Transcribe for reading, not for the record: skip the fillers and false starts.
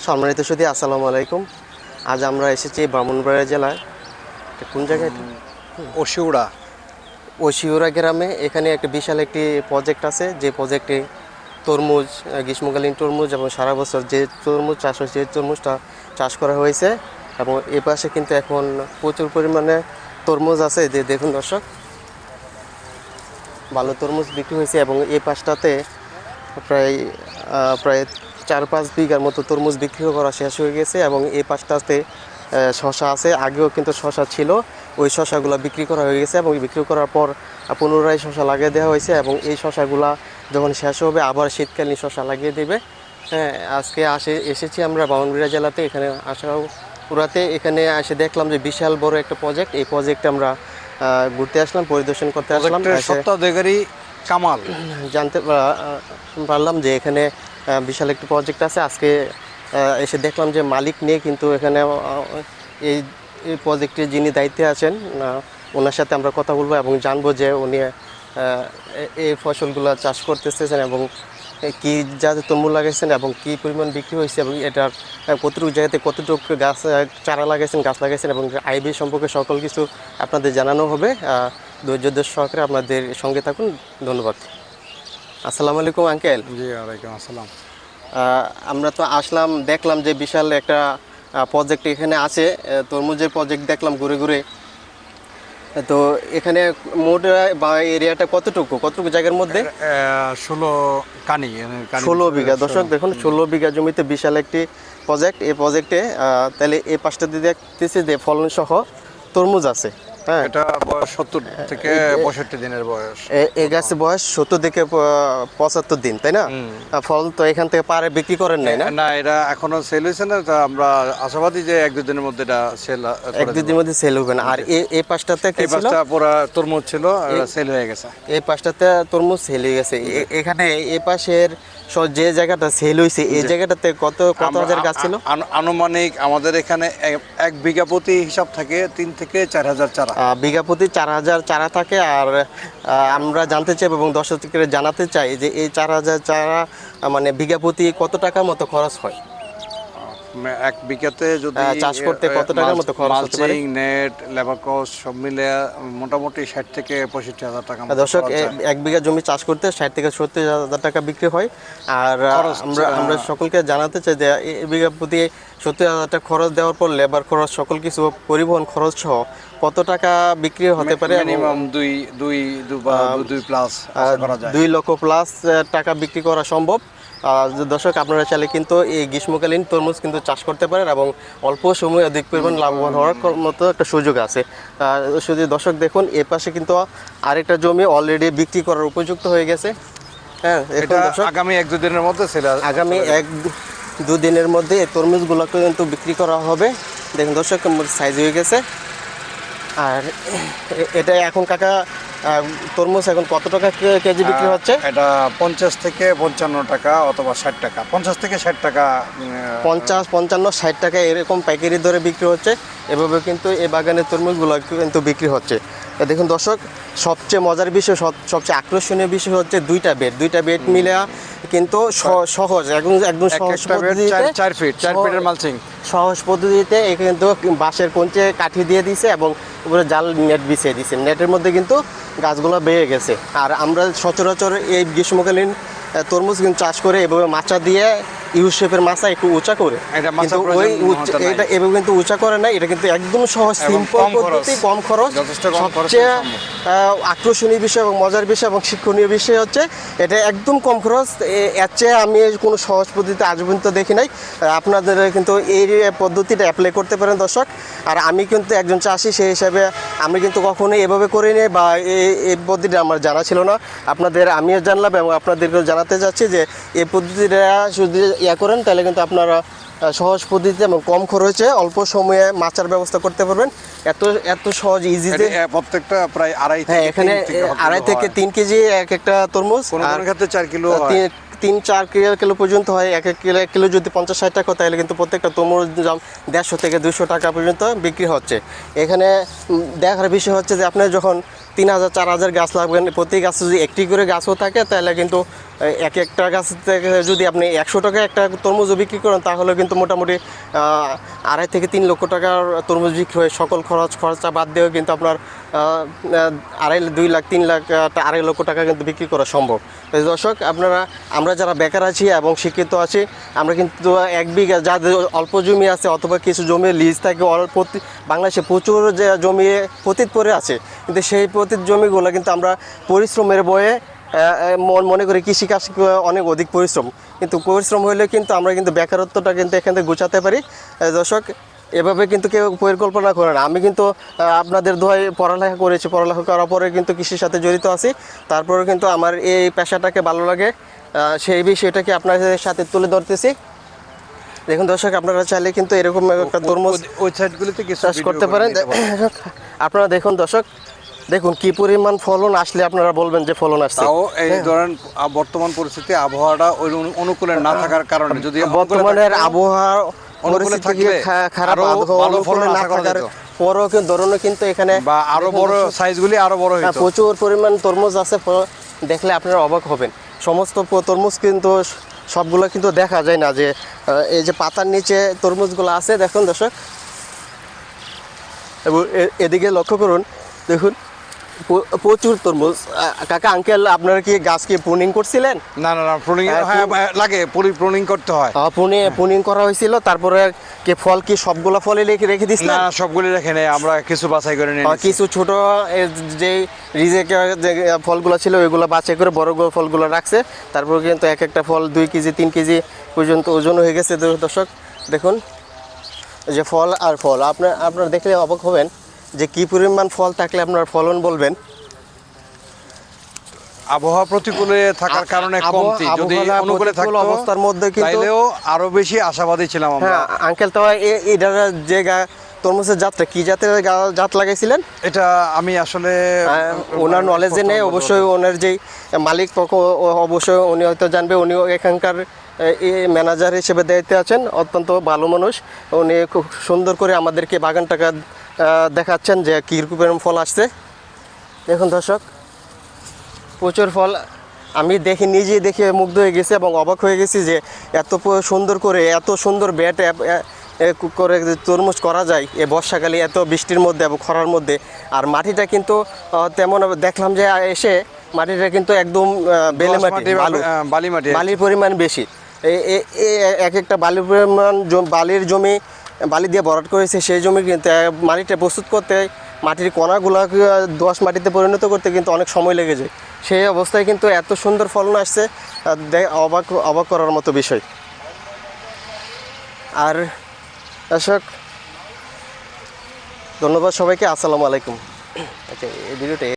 সম্মানিত সুধী, আসসালামু আলাইকুম। আজ আমরা এসেছি ব্রাহ্মণবাড়িয়া জেলায়, কোন জায়গায়? ওশিউরা গ্রামে। এখানে একটা বিশাল একটি প্রজেক্ট আছে, যে প্রজেক্টে তরমুজ, গ্রীষ্মকালীন তরমুজ এবং সারা বছর যে তরমুজ চাষ হয় সেই তরমুজটা চাষ করা হয়েছে। এবং এ পাশে কিন্তু এখন প্রচুর পরিমাণে তরমুজ আছে, যে দেখুন দর্শক, ভালো তরমুজ বিক্রি হয়েছে। এবং এই পাশটাতে প্রায় প্রায় 4-5 বিঘার মতো তরমুজ বিক্রি করা শেষ হয়ে গেছে। এবং এই পাশটাতে শশা আছে, আগেও কিন্তু শশা ছিল, ওই শশাগুলো বিক্রি করা হয়ে গেছে। এবং বিক্রি করার পর পুনরায় শশা লাগিয়ে দেওয়া হয়েছে। এবং এই শশাগুলা যখন শেষ হবে আবার শীতকালীন শশা লাগিয়ে দেবে। হ্যাঁ, আজকে এসেছি আমরা ব্রাহ্মণবাড়িয়া জেলাতে। এখানে আশাপুরাতে এখানে এসে দেখলাম যে বিশাল বড় একটা প্রজেক্ট। এই প্রজেক্টে আমরা ঘুরতে আসলাম, পরিদর্শন করতে আসলাম। কামাল জানতে পারলাম যে এখানে বিশাল একটি প্রজেক্ট আছে। আজকে এসে দেখলাম যে মালিক নিয়ে কিন্তু এখানে এই এই প্রজেক্টে যিনি দায়িত্বে আছেন, ওনার সাথে আমরা কথা বলবো এবং জানবো যে উনি এই ফসলগুলো চাষ করতেছেন এবং কী জাতের তরমুজ লাগাইছেন এবং কী পরিমাণ বিক্রি হয়েছে এবং এটার কতটুকু জায়গাতে কতটুকু গাছ চারা লাগাইছেন, গাছ লাগাইছেন এবং আইবি সম্পর্কে সকল কিছু আপনাদের জানানো হবে। ধৈর্য সহকারে আপনাদের সঙ্গে থাকুন। ধন্যবাদ। আসসালামু আলাইকুম আঙ্কেল। জি, ওয়ালাইকুম আসসালাম। আমরা তো আসলাম, দেখলাম যে বিশাল একটা প্রজেক্ট এখানে আছে, তরমুজের প্রজেক্ট দেখলাম ঘুরে ঘুরে। তো এখানে মোট বা এরিয়াটা কতটুকু জায়গার মধ্যে? 16 বিঘা। দর্শক দেখুন, 16 বিঘা জমিতে বিশাল একটি প্রজেক্ট। এই প্রজেক্টে তাহলে এই পাশটা দিয়ে দেখতেছি যে ফলন সহ তরমুজ আছে। হ্যাঁ, এটা বয়স 70 থেকে 65 দিনের বয়স। এই গাছের বয়স 70 থেকে 75 দিন, তাই না? ফল তো এখান থেকে পারে বিক্রি করেন নাই না? না, এটা এখনো সেল হয়েছে না। তা আমরা আশাবাদী যে 1-2 দিনের মধ্যে এটা সেল, 1-2 দিনের মধ্যে সেল হবে না। আর এই পাশটাতে কি ছিল? এই পাশটা পুরো তরমুজ ছিল, সেল হয়ে গেছে। এই পাশটাতে তরমুজ সেল হয়ে গেছে। এখানে এই পাশের যে জায়গাটা সেল হয়েছে, এই জায়গাটাতে কত হাজার গাছ ছিল? আনুমানিক আমাদের এখানে 1 বিঘা প্রতি হিসাব থাকে 3 থেকে 4 হাজার চারা। বিঘা প্রতি 4,000 চারা থাকে। আর আমরা জানতে চাই এবং দর্শকদের জানাতে চাই যে এই 4,000 চারা মানে বিঘা প্রতি কত টাকার মতো খরচ হয়? 1 বিঘাতে যদি চাষ করতে কত টাকার মতো খরচ হতে পারে? নেট, লেবার কস্ট সব মিলে মোটামুটি 60 থেকে 65 হাজার টাকা। দর্শক, 1 বিঘা জমি চাষ করতে 60 থেকে 70 হাজার টাকা বিক্রি হয়। আর আমরা সকলকে জানাতে চাই যে এই বিঘা প্রতি 70 হাজার টাকা খরচ দেওয়ার পর লেবার খরচ, সকল কিছু পরিবহন খরচ সহ কত টাকা বিক্রি হতে পারে? মিনিমাম 2 প্লাস করা যায়। 2 লক্ষ প্লাস টাকা বিক্রি করা সম্ভব। দর্শক, আপনারা চাইলে কিন্তু এই গ্রীষ্মকালীন তরমুজ কিন্তু চাষ করতে পারেন এবং অল্প সময়ে অধিক পরিমাণ লাভবান হওয়ার মতো একটা সুযোগ আছে। শুধু দর্শক দেখুন, এ পাশে কিন্তু আরেকটা জমি অলরেডি বিক্রি করার উপযুক্ত হয়ে গেছে। হ্যাঁ, এটা আগামী 1-2 দিনের মধ্যে আগামী 1-2 দিনের মধ্যে এই তরমুজগুলোকে কিন্তু বিক্রি করা হবে। দেখুন দর্শক, সাইজ হয়ে গেছে। আর এটা এখন কাকা তরমুজ এখন কত টাকা কেজি বিক্রি হচ্ছে? এটা 50 থেকে 55 টাকা অথবা 60 টাকা। 50 থেকে 60 টাকা, 50, 55, 60 টাকা এরকম পাইকারি দরে বিক্রি হচ্ছে। এভাবে কিন্তু এই বাগানের তরমুজগুলো কিন্তু বিক্রি হচ্ছে। দেখুন দর্শক, সবচেয়ে মজার বিষয়, সবচেয়ে আকর্ষণীয় বিষয় হচ্ছে দুইটা বেড মিলে কিন্তু সহজ, একদম সহজ পদ্ধতিতে 4 ফিটের মালচিং সহজ পদ্ধতিতে কিন্তু বাঁশের কঞ্চে কাঠি দিয়ে দিছে এবং উপরে জাল নেট বিছিয়ে দিছে। নেটের মধ্যে কিন্তু গাছগুলো বেড়ে গেছে। আর আমরা সচরাচর এই গ্রীষ্মকালীন তরমুজ কিন্তু চাষ করে এভাবে মাচা দিয়ে ইউ শেপের মাচা একটু উঁচা করে, কিন্তু এটা এভাবে কিন্তু উঁচা করে না। এটা কিন্তু একদম সহজ, সিম্পল পদ্ধতি, কম খরচ। সবচেয়ে আকর্ষণীয় বিষয় এবং মজার বিষয় এবং শিক্ষণীয় বিষয় হচ্ছে এটা একদম কম খরচ। এর চেয়ে আমি কোনো সহজ পদ্ধতি আজ পর্যন্ত দেখি নাই। আপনাদের কিন্তু এই পদ্ধতিটা অ্যাপ্লাই করতে পারেন দর্শক। আর আমি কিন্তু একজন চাষি, সেই হিসাবে আমি কিন্তু কখনোই এভাবে করিনি বা এই পদ্ধতিটা আমার জানা ছিল না। আমিও জানলাম এবং আপনাদেরকেও জানাতে চাচ্ছি যে এই পদ্ধতিটা যদি করেন তাহলে কিন্তু আপনারা সহজ পদ্ধতিতে এবং কম খরচে অল্প সময়ে মাচার ব্যবস্থা করতে পারবেন। এত সহজ, ইজিতে। প্রত্যেকটা প্রায় 2.5 হ্যাঁ, এখানে 2.5 থেকে 3 কেজি একটা তরমুজ। কোন ক্ষেত্রে 4 কিলো, 3-4 কিলো পর্যন্ত হয়। এক কিলো যদি 50-60 টাকা, তাহলে কিন্তু প্রত্যেকটা তরমুজ 150 থেকে 200 টাকা পর্যন্ত বিক্রি হচ্ছে। এখানে দেখার বিষয় হচ্ছে যে আপনি যখন 3,000-4,000 গাছ লাগবেন। প্রতি গাছে যদি একটি করে গাছও থাকে তাহলে কিন্তু এক একটা গাছ থেকে যদি আপনি 100 টাকা একটা তরমুজও বিক্রি করেন তাহলে কিন্তু মোটামুটি 2.5 থেকে 3 লক্ষ টাকার তরমুজ বিক্রি হয়ে সকল খরচা বাদ দিয়েও কিন্তু আপনার 2.5 লাখ 3 লাখ 2.5 লক্ষ টাকা কিন্তু বিক্রি করা সম্ভব। তো দর্শক আমরা যারা বেকার আছি এবং শিক্ষিত আছি আমরা কিন্তু 1 বিঘা যাদের অল্প জমি আছে অথবা কিছু জমি লিজ থাকে বাংলাদেশে প্রচুর যে জমি পতিত পড়ে আছে, কিন্তু সেই পতিত জমিগুলো কিন্তু আমরা পরিশ্রমের বয়ে মনে করি কৃষিকাজ অনেক অধিক পরিশ্রম, কিন্তু পরিশ্রম হলে কিন্তু আমরা কিন্তু বেকারত্বটা কিন্তু এখান থেকে গুছাতে পারি। দর্শক এভাবে কিন্তু কেউ পরিকল্পনা করে না। আমি কিন্তু আপনাদের দোহায় পড়ালেখা করেছি, পড়ালেখা করার পরে কিন্তু কৃষির সাথে জড়িত আছি, তারপরে কিন্তু আমার এই পেশাটাকে ভালো লাগে, সেই বিষয়টাকে আপনাদের সাথে তুলে ধরতেছি। দেখুন দর্শক, আপনারা চাইলে কিন্তু এরকম একটা তরমুজ ওয়েবসাইটগুলিতে চাষ করতে পারেন। আপনারা দেখুন দর্শক, দেখুন কি পরিমাণ ফলন আসলে আপনারা বলবেন যে ফলন আসছে। তাও এই ধরেন বর্তমান পরিস্থিতি আবহাওয়াটা ওই অনুকূলে না থাকার কারণে যদি বর্তমানের আবহাওয়া অনুকূলে পরিস্থিতি থাকলে খারাপ, আরো আবহাওয়া ভালো ফলন অনুকূলে না আশা করা থাকার যেত। পরও কিন্তু ধরুন কিন্তু এখানে বা আরো বড় সাইজগুলি আরো বড় হইতো। প্রচুর পরিমাণ তরমুজ আছে, দেখলে আপনারা অবাক হবেন। সমস্ত তরমুজ কিন্তু সবগুলো কিন্তু দেখা যায় না, যে এই যে পাতার নিচে তরমুজগুলো আছে দেখুন দর্শক, এবং এদিকে লক্ষ্য করুন, দেখুন প্রচুর তরমুজ। কাকা আঙ্কেল আপনারা কি গাছ কি প্রুনিং করছিলেন? না প্রুনিং লাগে, প্রুনিং করতে হয়। প্রুনিং করা হয়েছিল, তারপরে কি ফল কি সবগুলো ফলে রেখে দিছিলেন? না সবগুলি রেখে নেই, আমরা কিছু বাছাই করে নিই। কিছু ছোট যে রিজেক্ট যে ফলগুলো ছিল ওইগুলো বাছাই করে বড় ফলগুলো রাখছে, তারপর কিন্তু এক একটা ফল 2 কেজি 3 কেজি পর্যন্ত ওজন হয়ে গেছে। দর্শক দেখুন যে ফল আর ফল, আপনারা দেখলে অবাক হবেন যে কি পরিমাণ ফল থাকলে আপনার ফলন বলবেন। আবহাওয়া প্রতিকূলে থাকার কারণে কমতি, যদি অনুকূলে থাকতো অবস্থার মধ্যে কিন্তু তাইলেও আরো বেশি আশাবাদী ছিলাম আমরা। হ্যাঁ আঙ্কেল, তো এটার যে তরমুজের জাতটা কি জাতের জাত লাগাইছিলেন? এটা আমি আসলে ওনার নলেজে নেই, অবশ্যই ওনার যেই মালিক পক্ষ অবশ্যই উনি হয়তো জানবে, উনিও এখানকার ম্যানেজার হিসেবে দায়িত্বে আছেন, অত্যন্ত ভালো মানুষ। উনি খুব সুন্দর করে আমাদেরকে বাগানটাকে দেখাচ্ছেন যে কীরকম ফল আসছে। দেখুন দর্শক, প্রচুর ফল। আমি নিজেই দেখে মুগ্ধ হয়ে গেছি এবং অবাক হয়ে গেছি যে এত সুন্দর করে, এত সুন্দর ব্যাট করে তরমুজ করা যায় এই বর্ষাকালে এত বৃষ্টির মধ্যে এবং খরার মধ্যে। আর মাটিটা কিন্তু তেমন দেখলাম যে এসে মাটিটা কিন্তু একদম বেলে মাটি, বালির পরিমাণ বেশি। এক একটা বালির পরিমাণ বালির জমি বালি দিয়ে ভরাট করেছে, সেই জমি কিন্তু মাটিটা প্রস্তুত করতে, মাটির কণাগুলো দোআঁশ মাটিতে পরিণত করতে কিন্তু অনেক সময় লেগে যায়। সেই অবস্থায় কিন্তু এত সুন্দর ফলন আসছে, অবাক করার মতো বিষয়। আর দর্শক ধন্যবাদ সবাইকে, আসসালামু আলাইকুম। আচ্ছা, এই ভিডিওটা